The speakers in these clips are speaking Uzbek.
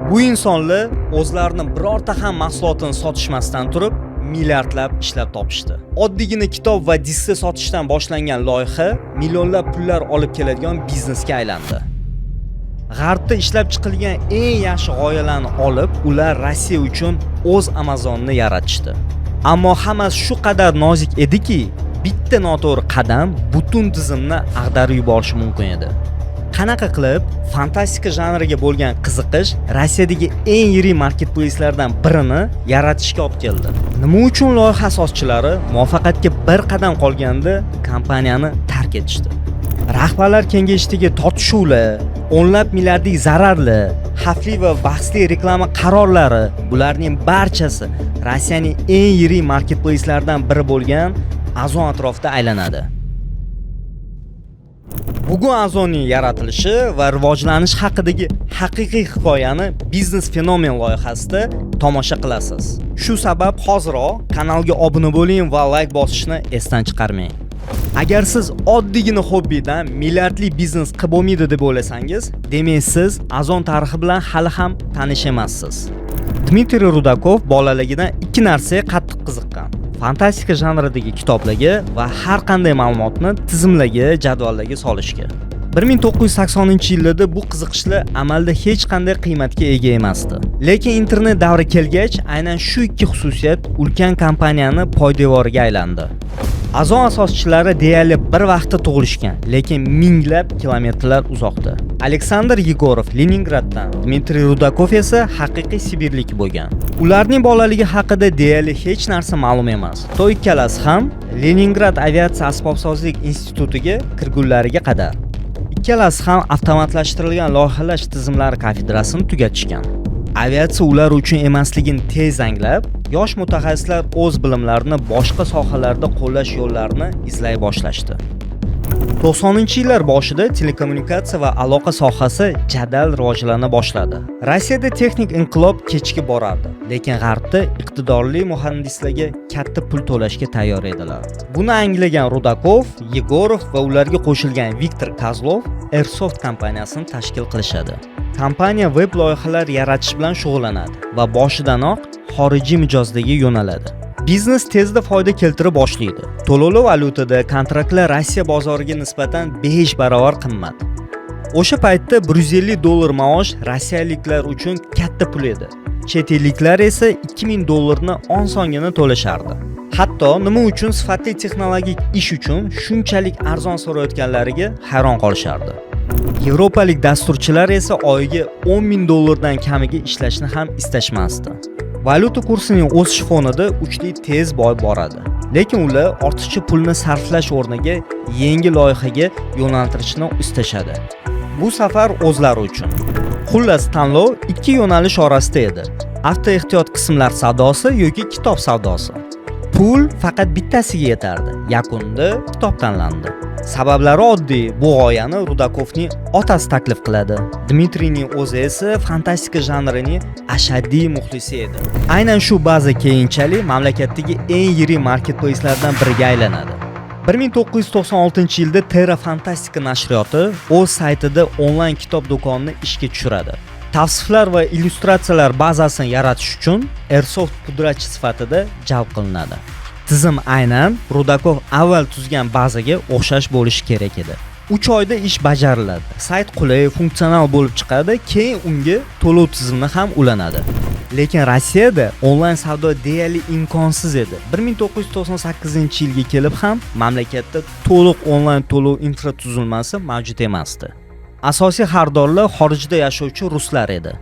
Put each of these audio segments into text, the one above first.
Bu insonlar o'zlarini birorta ham mahsulotini sotishmasdan turib milliardlab ishlab topishdi. Oddiygina kitob va diska sotishdan boshlangan loyiha millionlab pullar olib keladigan biznesga aylandi. G'arbda ishlab chiqilgan eng yaxshi g'oyalarni olib, ular Rossiya uchun o'z Amazonni yaratishdi. Ammo hammasi shu qadar nozik ediki, bitta noto'g'ri qadam butun tizimni ag'darib yuborishi mumkin edi. Qanaqa qilib fantastika janriga bo'lgan qiziqish Rossiyadagi eng yirik marketplace'lardan birini yaratishga olib keldi? Nima uchun loyiha asoschilari muvaffaqiyatga bir qadam qolganda kompaniyani tark etishdi? Rahbarlar kengashidagi tortishuvlar, o'nlab milliardlik zararli, xavfli va bahsli reklama qarorlari, bularning barchasi Rossiyaning eng yirik marketplace'lardan biri bo'lgan Ozon atrofida aylanadi. Bugun Ozonning yaratilishi va rivojlanishi haqidagi haqiqiy hikoyani Biznes Fenomen loyihasida tomosha qilasiz. Shu sabab hoziroq kanalga obuna bo'ling va like bosishni esdan chiqarmang. Agar siz oddiygina hobbidan milliardli biznes qilib bo'lmaydi deb o'ylasangiz, demak siz Ozon tarixi bilan hali ham tanish emassiz. Dmitriy Rudakov bolaligidan ikki narsaga qattiq qiziqqan: fantastika janridagi kitoblarga va har qanday ma'lumotni tizimlarga, jadvallarga solishga. 1980-yillarda bu qiziqishlar amalda hech qanday qiymatga ega emasdi. Lekin internet davri kelgach, aynan shu ikki xususiyat ulkan kompaniyani poydevoriga aylandi. Ozon asoschilari deyarli bir vaqtda tug'ilishgan, lekin minglab kilometrlar uzoqda. Aleksandr Yegorov Leningraddan, Dmitriy Rudakov esa haqiqiy sibirlik bo'lgan. Ularning bolaligi haqida deyarli hech narsa ma'lum emas. To ikkalasi ham Leningrad aviatsiya asbobsozlik institutiga kirgunlariga qadar. Ikkalasi ham avtomatlashtirilgan loyihalash tizimlari kafedrasini tugatishgan. Aviatsiya ular uchun emasligini tez anglab, yosh mutaxassislar o'z bilimlarini boshqa sohalarda qo'llash yo'llarini izlay boshlashdi. 90-yillar boshida telekommunikatsiya va aloqa sohasi jadal rivojlana boshladi. Rossiyada texnik inqilob kechikib borardi, lekin G'arbda iqtidorli muhandislarga katta pul to'lashga tayyor edilar. Buni anglagan Rudakov, Yegorov va ularga qo'shilgan Viktor Kozlov Airsoft kompaniyasini tashkil qilishadi. Kompaniya web loyihalar yaratish bilan shug'ullanadi va boshidanoq xorijiy mijozdagi yo'naladi. Biznes tezda foyda keltira boshlaydi. To'lovli valyutada kontraktlar Rossiya bozoriga nisbatan 5 barobar qimmat. O'sha paytda $150 maosh rossiyaliklar uchun katta pul edi. Chet elliklar esa $2000 osongina to'lashardi. Hatto nima uchun sifatli texnologik ish uchun shunchalik arzon so'rayotganlariga hayron qolishardi. Yevropalik dasturchilar esa oyiga $10,000 dan kamiga ishlashni ham istashmasdi. Valyuta kursining o'sish fonida uchli tez boyib boradi. Lekin ular ortiqcha pulni sarflash o'rniga yangi loyihaga yo'naltirishni istashadi. Bu safar o'zlari uchun. Xullas, tanlov ikki yo'nalish orasida edi: avtoehtiyot qismlar savdosi yoki kitob savdosi. Pul faqat bittasiga yetardi. Yakunda kitob tanlandi. Sabablari oddiy. Bu g'oyani Rudakovning otasi taklif qiladi. Dmitriyning o'zi esa fantastika janrining ashaddiy muxlisi edi. Aynan shu baza keyinchalik mamlakatdagi eng yirik marketplace'lardan biriga aylanadi. 1996-yilda Terra Fantastika nashriyoti o'z saytida onlayn kitob do'konini ishga tushiradi. Tavsiflar va illyustratsiyalar bazasini yaratish uchun Airsoft pudratchi sifatida jalb qilinadi. Tizim aynan Rudakov avval tuzgan bazaga o'xshash bo'lishi kerak edi. 3 oyda ish bajariladi. Sayt qulay, funksional bo'lib chiqadi, keyin unga to'lov tizimi ham ulanadi. Lekin Rossiyada onlayn savdo deyarli imkonsiz edi. 1998-yilga kelib ham mamlakatda to'liq onlayn to'lov infratuzilmasi mavjud emasdi. Asosiy xaridorlar xorijda yashovchi ruslar edi.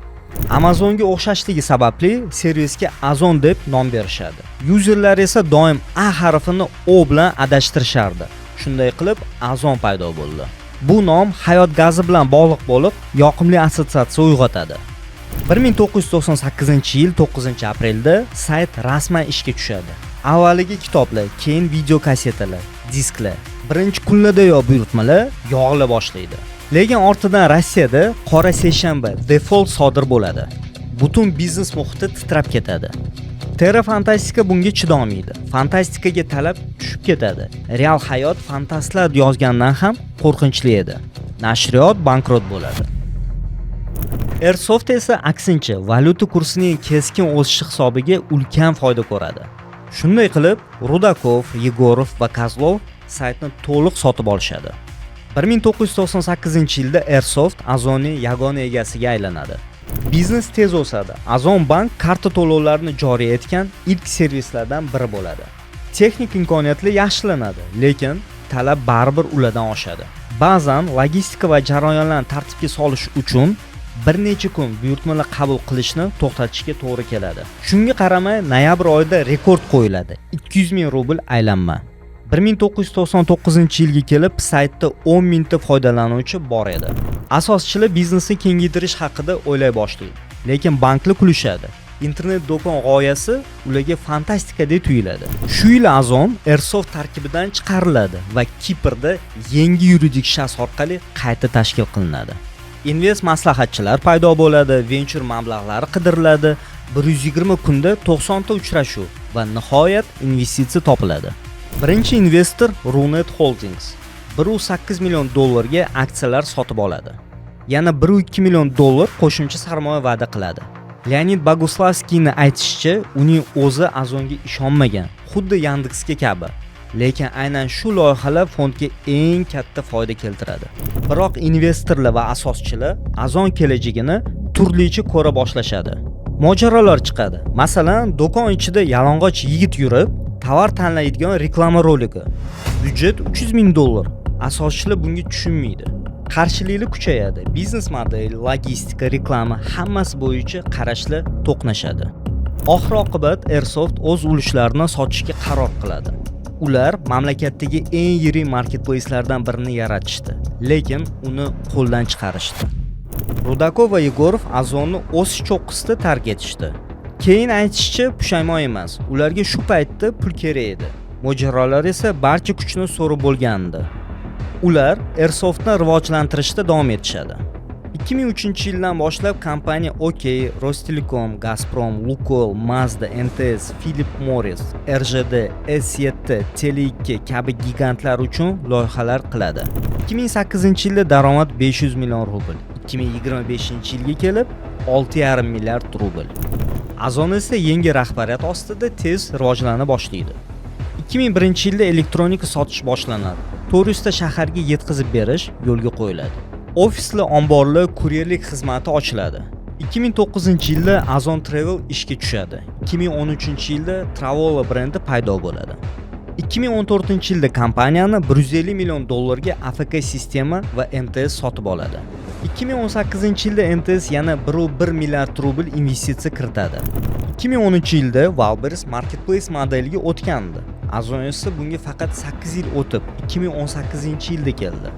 Amazonga o'xshashligi sababli servisga Ozon deb nom berishadi. Yuzerlar esa doim A harfini O bilan adashtirishardi. Shunday qilib Ozon paydo bo'ldi. Bu nom hayot gazi bilan bog'liq bo'lib, yoqimli assotsiatsiya uyg'otadi. 1998-yil 9-aprelda sayt rasman ishga tushadi. Avvaliga kitoblar, keyin video kassetalar, disklar, birinchi kunlarda buyurtmalar yog'ila boshlaydi. Lekin ortidan Rossiyada qora seshanba default sodir bo'ladi. Butun biznes muhiti titrab ketadi. Terra Fantastika bunga chidolmaydi. Fantastikaga talab tushib ketadi. Real hayot fantastlar yozgandan ham qo'rqinchli edi. Nashriyot bankrot bo'ladi. Airsoft esa aksincha valyuta kursining keskin o'sishi hisobiga ulkan foyda ko'radi. Shunday qilib, Rudakov, Yegorov va Kozlov saytni to'liq sotib olishadi. 1998-yilda Airsoft Ozonning yagona egasiga aylanadi. Biznes tez o'sadi. Ozon Bank karta to'lovlarini joriy etgan ilk servislardan biri bo'ladi. Texnik imkoniyatlar yaxshilanadi, lekin talab baribir ulardan oshadi. Ba'zan logistika va jarayonlarni tartibga solish uchun bir necha kun buyurtmalar qabul qilishni to'xtatishga to'g'ri keladi. Shunga qaramay, noyabr oyida rekord qo'yiladi. 200 ming rubl aylanma. 1999-yilga kelib saytda 10 mingta foydalanuvchi bor edi. Asoschilar biznesni kengaytirish haqida o'ylay boshlaydi, lekin banklar kulishadi. Internet do'kon g'oyasi ularga fantastika deb tuyuladi. Shu yil Ozon Airsoft tarkibidan chiqariladi va Kiprda yangi yuridik shaxs orqali qayta tashkil qilinadi. Invest maslahatchilar paydo bo'ladi, venture mablag'lari qidiriladi, 120 kunda 90 ta uchrashuv va nihoyat investitsiya topiladi. Birinchi investor Runet Holdings 1.8 million dollarga aksiyalar sotib oladi. Yana 1.2 million dollar qo'shimcha sarmoya va'da qiladi. Leonid Boguslavskiyning aytishicha, uning o'zi Ozonga ishonmagan, xuddi Yandexga kabi. Lekin aynan shu loyihalar fondga eng katta foyda keltiradi. Biroq investorlar va asoschilar Ozon kelajagini turlicha ko'ra boshlashadi. Mojarolar chiqadi. Masalan, do'kon ichida yalang'och yigit yurib, tovar tanlaydigan reklama roligi. Byudjet 300 ming dollar. Asoschilar bunga tushunmaydi. Qarshiliklar kuchayadi. Biznes model, logistika, reklama hammasi bo'yicha qarashlar to'qnashadi. Oxir-oqibat Airsoft o'z ulushlarini sotishga qaror qiladi. Ular mamlakatdagi eng yirik marketplace'lardan birini yaratishdi, lekin uni qo'ldan chiqarishdi. Rudakov va Yegorov Ozonni o'sish cho'qqisida tark etishdi. Keyin aytishicha pushaymon emas, ularga shu paytda pul kerak edi. Mojarolar esa barcha kuchni so'rib bo'lgandi. Ular Airsoftni rivojlantirishda davom etishadi. 2003-yildan boshlab kompaniya OK, Rostelecom, Gazprom, Lukoil, Mazda, MTS, Philip Morris, RJD, S7, Tele2 kabi gigantlar uchun loyihalar qiladi. 2008-yilda daromad 500 million rubl, 2025-yilga kelib 6,5 milliard rubl. Ozon esa yangi rahbariyat ostida tez rivojlana boshlaydi. 2001-yilda elektronika sotish boshlanadi. 400 ta shaharga yetkazib berish yo'lga qo'yiladi. Ofislar, omborlar, kuryerlik xizmati ochiladi. 2009-yilda Ozon Travel ishga tushadi. 2013-yilda Travel brendi paydo bo'ladi. 2014-yilda kompaniyani 150 million dollarga AFK sistema va MTS sotib oladi. 2018-yilda MTS yana 1,1 milliard rubl investitsiya kiritadi. 2013-yilda Wildberries marketplace modeliga o'tgandi. Ozon esa bunga faqat 8 yil o'tib 2018-yilda keldi.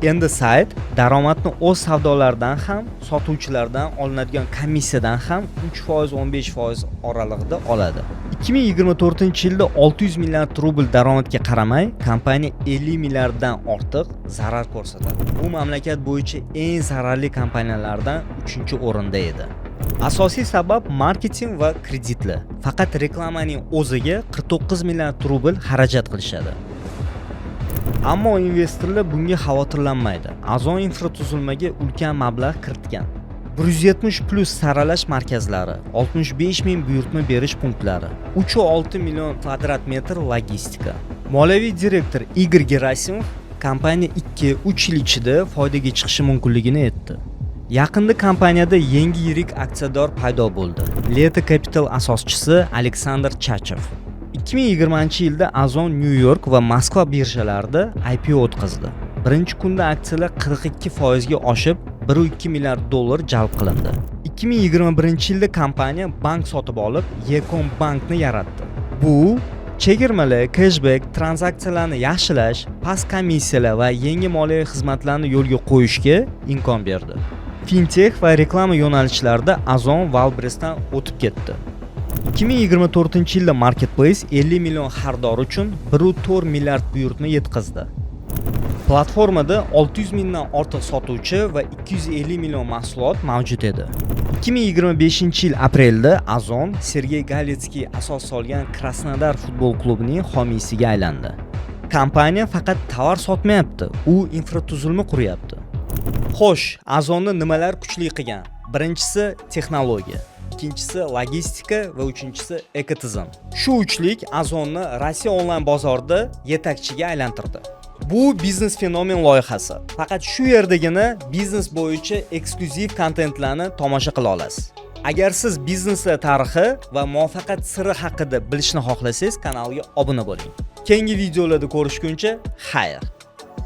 Endi sayt daromadni o'z savdolaridan ham, sotuvchilardan olinadigan komissiyadan ham 3%-15% oralig'ida oladi. 2024-yilda 600 milliard rubl daromadga qaramay, kompaniya 50 milliarddan ortiq zarar ko'rsatadi. Bu mamlakat bo'yicha eng zararli kompaniyalardan 3-o'rinda edi. Asosiy sabab marketing va kreditlar. Faqat reklamaning o'ziga 49 milliard rubl xarajat qilishadi. Ammo investorlar bunga xavotirlanmaydi. Ozon infratuzilmaga ulkan mablag' kiritgan. 170 plus saralash markazlari, 65 ming buyurtma berish punktlari, 3,6 million kvadrat metr logistika. Moliyaviy direktor Igor Gerasimov kompaniya 2-3 yil ichida foydaga chiqishi mumkinligini aytdi. Yaqinda kompaniyada yangi yirik aksiyador paydo bo'ldi. Leta Capital asoschisi Aleksandr Chachev. 2020-yilda Ozon New York va Moskva birjalarida IPO o'tkazdi. Birinchi kunda aksiyalar 42% ga oshib, 1,2 milliard dollar jalb qilindi. 2021-yilda kompaniya bank sotib olib, Yekon bankni yaratdi. Bu chegirmalar, cashback, tranzaksiyalarni yaxshilash, past komissiyalar va yangi moliyaviy xizmatlarni yo'lga qo'yishga imkon berdi. Fintech va reklama yo'nalishlarida Ozon Wildberries'dan o'tib ketdi. 2024-yilda marketplace 50 million xaridor uchun 1,4 milliard buyurtma yetkazdi. Platformada 600 mingdan ortiq sotuvchi va 250 million mahsulot mavjud edi. 2025-yil aprelda Ozon Sergey Galitskiy asos solgan Krasnodar futbol klubining homiysiga aylandi. Kompaniya faqat tovar sotmayapti, u infratuzilma quryapti. Xo'sh, Ozonni nimalar kuchli qilgan? Birinchisi texnologiya, ikkinchisi logistika va uchinchisi ekotizim. Shu uchlik Ozonni Rossiya onlayn bozorida yetakchiga aylantirdi. Bu biznes fenomen loyihasi. Faqat shu yerdagina biznes bo'yicha eksklyuziv kontentlarni tomosha qila olasiz. Agar siz bizneslar tarixi va muvaffaqiyat siri haqida bilishni xohlasangiz, kanalga obuna bo'ling. Keyingi videolarda ko'rishguncha, xayr.